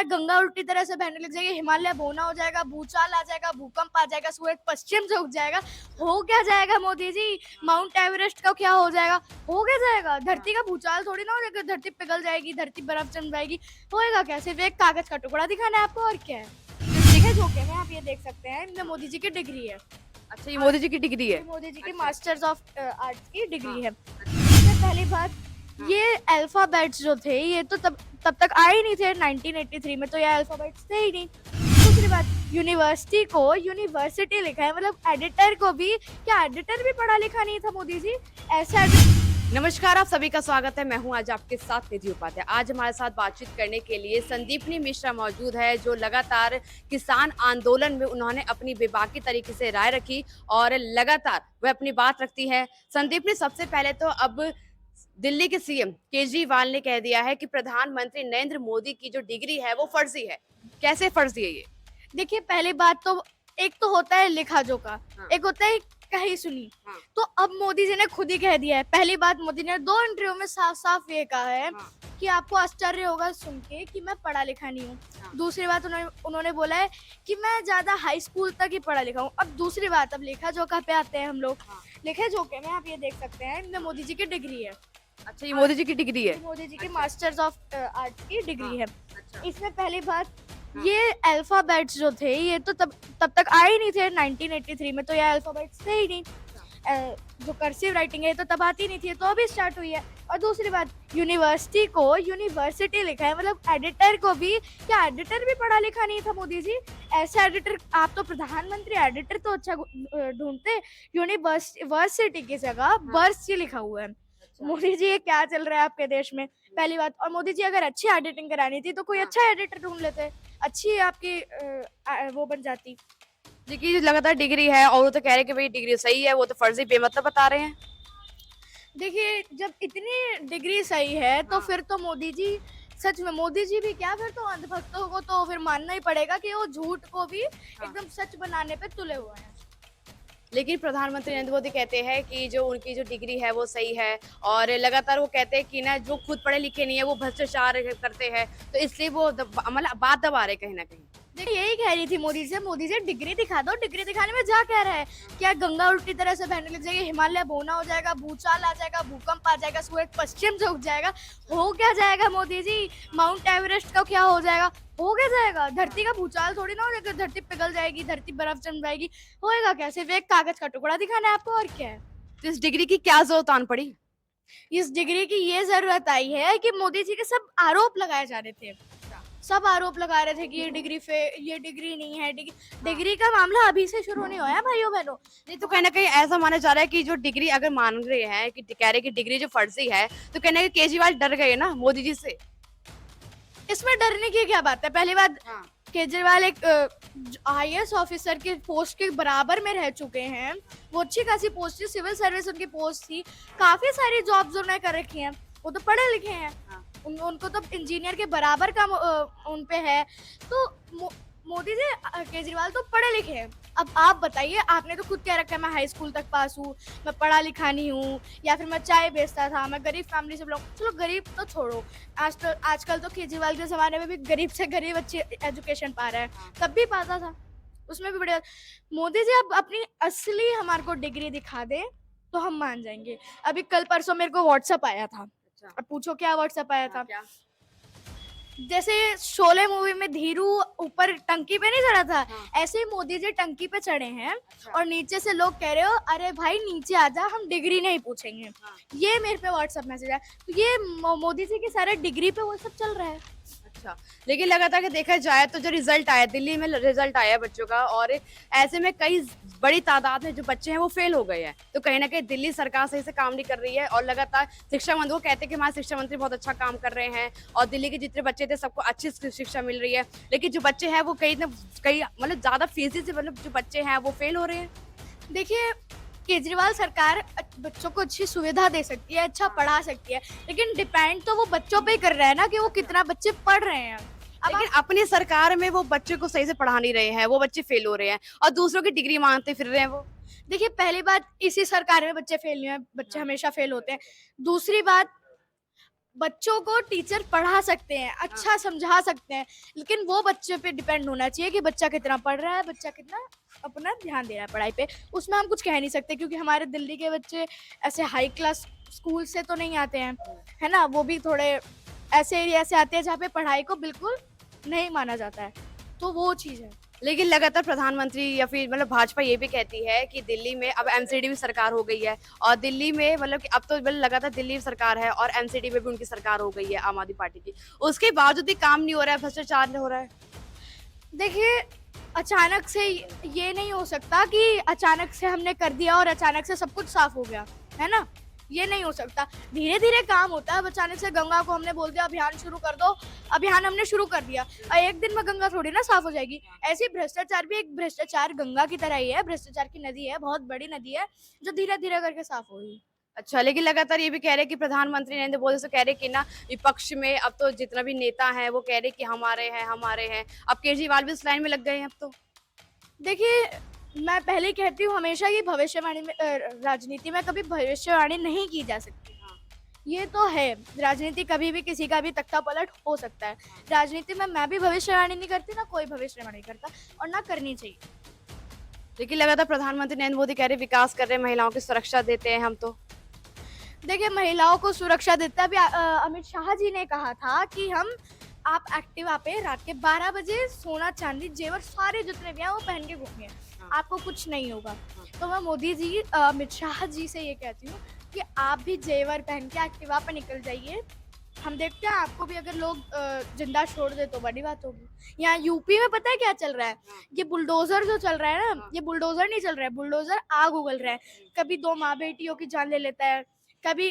गंगा उल्टी तरह से बहने लग जाएगी, हिमालय बौना हो जाएगा, भूचाल आ जाएगा, भूकंप आ जाएगा, सूरज पश्चिम से उग जाएगा। हो क्या जाएगा मोदी जी? माउंट एवरेस्ट का क्या हो जाएगा? हो क्या जाएगा? धरती का भूचाल थोड़ी ना हो जाएगा, धरती पिघल जाएगी, धरती बर्फ जम जाएगी। होएगा क्या? सिर्फ एक कागज का टुकड़ा दिखाना है आपको, और क्या है? देखिए झोंके में आप ये देख सकते हैं, इनमें मोदी जी की डिग्री है। अच्छा, ये मोदी जी की डिग्री है। ये मोदी जी की अच्छा। मास्टर्स ऑफ आर्ट्स की डिग्री है। अच्छा। सबसे पहली बात, हाँ। ये अल्फाबेट्स जो थे ये तो तब तक आए ही नहीं थे। 1983 में तो ये अल्फाबेट्स थे ही नहीं। दूसरी बात, यूनिवर्सिटी को यूनिवर्सिटी लिखा है, मतलब एडिटर को भी, क्या एडिटर भी पढ़ा लिखा नहीं था मोदी जी? ऐसा नमस्कार, आप सभी का स्वागत है। मैं हूं आज आपके साथ निधि उपाध्याय। आज हमारे साथ बातचीत करने के लिए संदीपनी मिश्रा मौजूद है, जो लगातार किसान आंदोलन में उन्होंने अपनी बेबाकी तरीके से राय रखी और लगातार वह अपनी बात रखती है। संदीपनी, सबसे पहले तो अब दिल्ली के सीएम केजरीवाल ने कह दिया है कि प्रधानमंत्री नरेंद्र मोदी की जो डिग्री है वो फर्जी है। कैसे फर्जी है ये? देखिए, पहली बात तो, एक तो होता है लिखा जोखा, हाँ। एक होता है कही सुनी। हाँ। तो अब मोदी जी ने खुद ही कह दिया है। पहली बात, मोदी ने 2 इंटरव्यू में साफ-साफ ये कहा है हाँ। कि आपको आश्चर्य होगा सुन के कि मैं पढ़ा लिखा नहीं हूँ। हाँ। दूसरी बात, उन्होंने बोला है कि मैं ज़्यादा हाई स्कूल तक ही पढ़ा लिखा हूँ। अब दूसरी बात, अब लेखा जोखा पे आते हैं हम लोग। हाँ। लेखा जोखे में आप ये देख सकते हैं, इनमें मोदी जी की डिग्री है। अच्छा, ये मोदी जी की डिग्री है। ये मोदी जी की अच्छा। मास्टर्स ऑफ आर्ट्स की डिग्री है। अच्छा। इसमें पहली बात, हाँ। ये अल्फाबेट्स जो थे ये तो तब तक आए ही नहीं थे। 1983 में तो ये अल्फाबेट्स थे ही नहीं। जो कर्सिव राइटिंग है ये तो तब आती नहीं थी, तो अभी स्टार्ट हुई है। और दूसरी बात, यूनिवर्सिटी को यूनिवर्सिटी लिखा है, मतलब एडिटर को भी, क्या एडिटर भी पढ़ा लिखा नहीं था मोदी जी? ऐसा एडिटर, आप तो प्रधानमंत्री, एडिटर तो अच्छा ढूंढते। यूनिवर्सिटी की जगह वर्स ही लिखा हुआ है। मोदी जी, ये क्या चल रहा है आपके देश में? पहली बात, और मोदी जी अगर अच्छी एडिटिंग करानी थी तो कोई अच्छा एडिटर ढूंढ लेते, अच्छी आपकी वो बन जाती। देखिए, जो लगातार डिग्री है और वो तो कह रहे हैं कि भाई डिग्री सही है, वो तो फर्जी बेमतलब बता रहे हैं। देखिए, जब इतनी डिग्री सही है तो हाँ। फिर तो मोदी जी, सच में मोदी जी भी क्या, फिर तो अंधभक्तों को तो फिर मानना ही पड़ेगा कि वो झूठ को भी एकदम सच बनाने पे तुले हुए हैं। लेकिन प्रधानमंत्री नरेंद्र मोदी कहते हैं कि जो उनकी जो डिग्री है वो सही है और लगातार वो कहते हैं कि ना जो खुद पढ़े लिखे नहीं है वो भ्रष्टाचार करते हैं, तो इसलिए वो मतलब बात दबा रहे कहीं ना कहीं। देखिए, यही कह रही थी मोदी से डिग्री दिखा दो। डिग्री दिखाने में जा क्या रहा है? क्या गंगा उल्टी तरह से बहने लग जाएगी, हिमालय बौना हो जाएगा, भूचाल आ जाएगा, भूकंप आ जाएगा, सूरज पश्चिम से उग जाएगा। हो क्या जाएगा मोदी जी? माउंट एवरेस्ट का क्या हो जाएगा? हो क्या जाएगा? धरती का भूचाल थोड़ी ना हो जाएगा, धरती पिघल जाएगी, धरती बर्फ जम जाएगी। होएगा क्या? सिर्फ एक कागज का टुकड़ा दिखाना है आपको, और क्या है? तो इस डिग्री की क्या जरूरत आन पड़ी? इस डिग्री की ये जरूरत आई है कि मोदी जी के सब आरोप लगाए जा रहे थे। सब आरोप लगा रहे थे कि ये डिग्री नहीं है। डिग्री का मामला अभी से शुरू नहीं हुआ है भाइयों बहनों। नहीं तो कहीं ना कहीं ऐसा माना जा रहा है कि जो डिग्री अगर मान रहे हैं कि कह रहे कि डिग्री जो फर्जी है, तो कहना है कि केजरीवाल डर गए ना मोदी जी से। इसमें डरने की क्या बात है? पहली बात, हाँ। केजरीवाल एक IAS ऑफिसर के पोस्ट के बराबर में रह चुके हैं। वो अच्छी खासी पोस्ट थी, सिविल सर्विस उनकी पोस्ट थी। काफी सारी जॉब्स उन्होंने कर रखी हैं। वो तो पढ़े लिखे हैं। हाँ। उनको तो इंजीनियर के बराबर का उन पे है। तो मोदी जी, केजरीवाल तो पढ़े लिखे हैं। अब आप बताइए, आपने तो खुद कह रखा है मैं हाई स्कूल तक पास हूँ, मैं पढ़ा लिखा नहीं हूँ, या फिर मैं चाय बेचता था, मैं गरीब फैमिली से बिलोंग। चलो गरीब तो छोड़ो, आजकल तो केजरीवाल के ज़माने में भी गरीब से गरीब अच्छी एजुकेशन पा रहा है, तब भी पाता था, उसमें भी बढ़िया। मोदी जी अब अपनी असली हमारे को डिग्री दिखा दें तो हम मान जाएंगे। अभी कल परसों मेरे को व्हाट्सएप आया था। अच्छा। अब पूछो क्या व्हाट्सएप आया था? क्या? जैसे शोले मूवी में धीरू ऊपर टंकी पे नहीं चढ़ा था, हाँ। ऐसे ही मोदी जी टंकी पे चढ़े हैं। अच्छा। और नीचे से लोग कह रहे हो, अरे भाई नीचे आ जा, हम डिग्री नहीं पूछेंगे। हाँ। ये मेरे पे व्हाट्सएप मैसेज है। तो ये मोदी जी के सारे डिग्री पे वो सब चल रहा है। अच्छा, लेकिन लगातार कि देखा जाए तो जो रिजल्ट आया, दिल्ली में रिजल्ट आया बच्चों का, और ऐसे में कई बड़ी तादाद में जो बच्चे हैं वो फेल हो गए हैं, तो कहीं ना कहीं दिल्ली सरकार सही से काम नहीं कर रही है। और लगातार शिक्षा मंत्री वो कहते हैं कि हमारे शिक्षा मंत्री बहुत अच्छा काम कर रहे हैं और दिल्ली के जितने बच्चे थे सबको अच्छी शिक्षा मिल रही है, लेकिन जो बच्चे हैं वो कई मतलब ज्यादा फीसदी से मतलब जो बच्चे हैं वो फेल हो रहे हैं। देखिए, केजरीवाल सरकार बच्चों को अच्छी सुविधा दे सकती है, अच्छा पढ़ा सकती है, लेकिन डिपेंड तो वो बच्चों पे ही कर रहा है ना कि वो कितना बच्चे पढ़ रहे हैं। अब लेकिन अपनी सरकार में वो बच्चे को सही से पढ़ा नहीं रहे हैं, वो बच्चे फेल हो रहे हैं और दूसरों की डिग्री मांगते फिर रहे हैं वो। देखिए, पहली बात, इसी सरकार में बच्चे फेल नहीं हुए, बच्चे हमेशा फेल होते हैं। दूसरी बात, बच्चों को टीचर पढ़ा सकते हैं, अच्छा समझा सकते हैं, लेकिन वो बच्चे पे डिपेंड होना चाहिए कि बच्चा कितना पढ़ रहा है, बच्चा कितना अपना ध्यान दे रहा है पढ़ाई पे। उसमें हम कुछ कह नहीं सकते क्योंकि हमारे दिल्ली के बच्चे ऐसे हाई क्लास स्कूल से तो नहीं आते हैं, है ना? वो भी थोड़े ऐसे एरिया से आते हैं जहाँ पे पढ़ाई को बिल्कुल नहीं माना जाता है, तो वो चीज़ है। लेकिन लगातार प्रधानमंत्री या फिर मतलब भाजपा ये भी कहती है कि दिल्ली में अब एमसीडी भी सरकार हो गई है और दिल्ली में मतलब कि अब तो मतलब लगातार दिल्ली सरकार है और एमसीडी में भी उनकी सरकार हो गई है आम आदमी पार्टी की, उसके बावजूद भी काम नहीं हो रहा है, भ्रष्टाचार हो रहा है। देखिए, अचानक से ये नहीं हो सकता कि अचानक से हमने कर दिया और अचानक से सब कुछ साफ हो गया, है ना? ये नहीं हो सकता। धीरे-धीरे काम होता है। अब अचानक से गंगा को हमने बोल दिया अभियान शुरू कर दो, अभियान हमने शुरू कर दिया। एक दिन में गंगा थोड़ी ना साफ हो जाएगी। ऐसे ही भ्रष्टाचार भी एक भ्रष्टाचार गंगा की तरह ही है, भ्रष्टाचार की नदी है, बहुत बड़ी नदी है, जो धीरे-धीरे करके साफ होगी। अच्छा, लेकिन लगातार ये भी कह रहे हैं कि प्रधानमंत्री नरेंद्र मोदी से कह रहे हैं कि ना विपक्ष में अब तो जितना भी नेता हैं वो कह रहे हैं कि हमारे हैं। अब केजरीवाल भी इस लाइन में लग गए हैं अब तो। देखिए, मैं पहले ही कहती हूँ हमेशा कि भविष्यवाणी में राजनीति में कभी भविष्यवाणी नहीं की जा सकती। ये तो है, राजनीति कभी भी किसी का भी तख्ता पलट हो सकता है। राजनीति में मैं भी भविष्यवाणी नहीं करती, ना कोई भविष्यवाणी करता और ना करनी चाहिए। लेकिन लगातार प्रधानमंत्री नरेंद्र मोदी कह रहे हैं विकास कर रहे हैं, महिलाओं की सुरक्षा देते हैं हम तो। देखिए, महिलाओं को सुरक्षा देता अभी अमित शाह जी ने कहा था कि आप एक्टिवा पे रात के 12 बजे सोना, चांदी, जेवर सारे जितने भी हैं वो पहन के घूमिए, आपको कुछ नहीं होगा। तो मैं मोदी जी अमित शाह जी से ये कहती हूँ कि आप भी जेवर पहन के एक्टिवा पे निकल जाइए। हम देखते हैं आपको भी अगर लोग जिंदा छोड़ दे तो बड़ी बात होगी। यहाँ यूपी में पता है क्या चल रहा है? ये बुलडोजर जो चल रहा है ना, ये बुलडोजर नहीं चल रहा है, बुलडोजर आग उगल रहा है। कभी 2 माँ बेटियों की जान ले लेता है, कभी